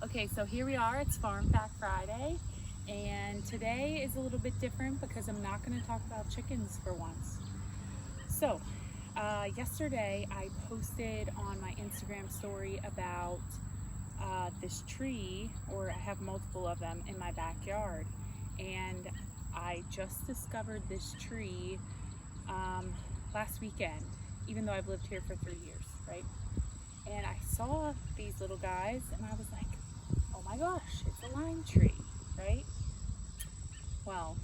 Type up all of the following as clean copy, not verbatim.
Okay, so here we are, it's Farm Fact Friday, and today is a little bit different because I'm not going to talk about chickens for once. So, yesterday I posted on my Instagram story about this tree, or I have multiple of them in my backyard, and I just discovered this tree last weekend, even though I've lived here for 3 years, right? And I saw these little guys and I was like, oh my gosh, it's a lime tree, right? Well,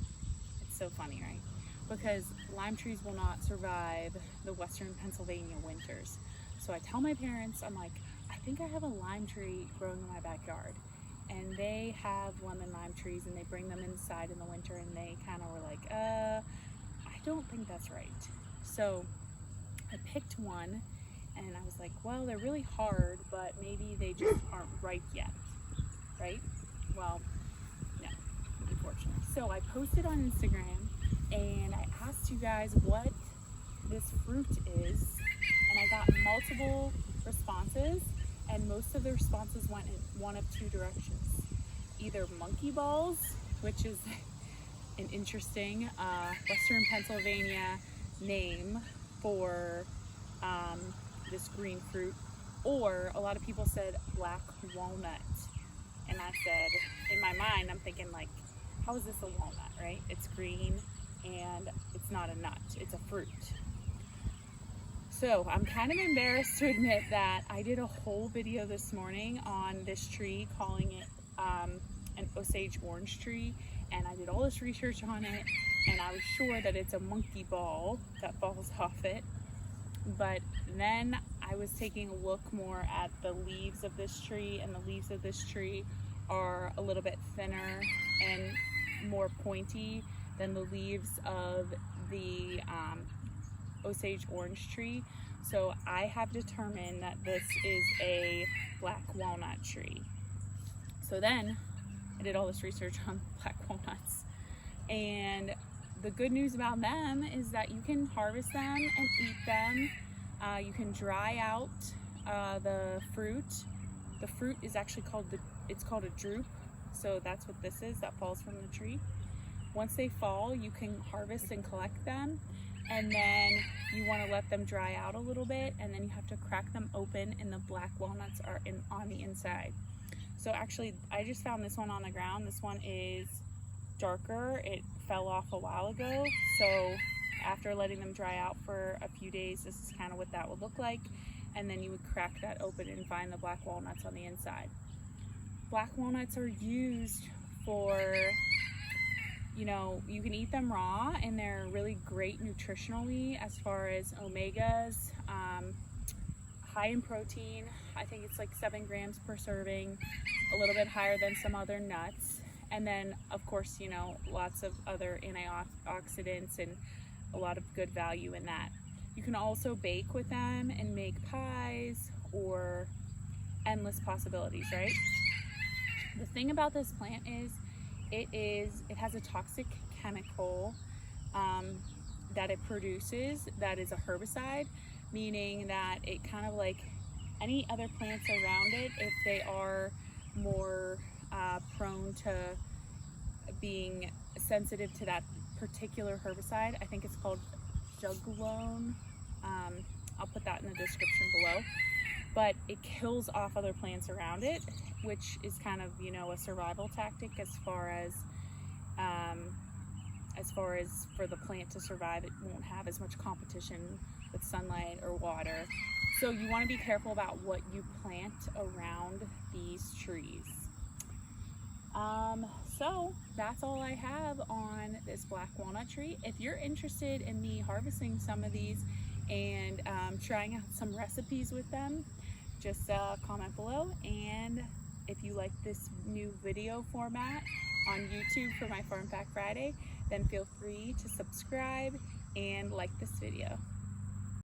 it's so funny, right? Because lime trees will not survive the western Pennsylvania winters. So I tell my parents, I'm like, I think I have a lime tree growing in my backyard. And they have lemon lime trees and they bring them inside in the winter, and they kind of were like, I don't think that's right. So I picked one and I was like, well, they're really hard, but maybe they just aren't ripe yet, right? Well, no, unfortunately. So I posted on Instagram and I asked you guys what this fruit is, and I got multiple responses, and most of the responses went in one of two directions. Either monkey balls, which is an interesting western Pennsylvania name for this green fruit, or a lot of people said black walnut. And I said, in my mind, I'm thinking like, how is this a walnut, right? It's green and it's not a nut, it's a fruit. So I'm kind of embarrassed to admit that I did a whole video this morning on this tree, calling it an Osage orange tree, and I did all this research on it, and I was sure that it's a monkey ball that falls off it. But then I was taking a look more at the leaves of this tree, and the leaves of this tree are a little bit thinner and more pointy than the leaves of the Osage orange tree. So I have determined that this is a black walnut tree. So then I did all this research on black walnuts, and the good news about them is that you can harvest them and eat them. You can dry out the fruit. The fruit is actually called it's called a drupe. So that's what this is, that falls from the tree. Once they fall, you can harvest and collect them, and then you want to let them dry out a little bit, and then you have to crack them open, and the black walnuts are on the inside. So actually, I just found this one on the ground. This one is darker. It fell off a while ago, so after letting them dry out for a few days, this is kind of what that would look like, and then you would crack that open and find the black walnuts on the inside. Black walnuts are used for, you know, you can eat them raw, and they're really great nutritionally as far as omegas, high in protein. I think it's like 7 grams per serving, a little bit higher than some other nuts. And then, of course, you know, lots of other antioxidants and a lot of good value in that. You can also bake with them and make pies, or endless possibilities, right? The thing about this plant is it has a toxic chemical that it produces that is a herbicide, meaning that it kind of like any other plants around it, if they are more prone to being sensitive to that particular herbicide. I think it's called Juglone. I'll put that in the description below. But it kills off other plants around it, which is kind of, you know, a survival tactic as far as for the plant to survive. It won't have as much competition with sunlight or water. So you want to be careful about what you plant around these trees. So that's all I have on this black walnut tree. If you're interested in me harvesting some of these and trying out some recipes with them, just comment below. And if you like this new video format on YouTube for my Farm Fact Friday, then feel free to subscribe and like this video.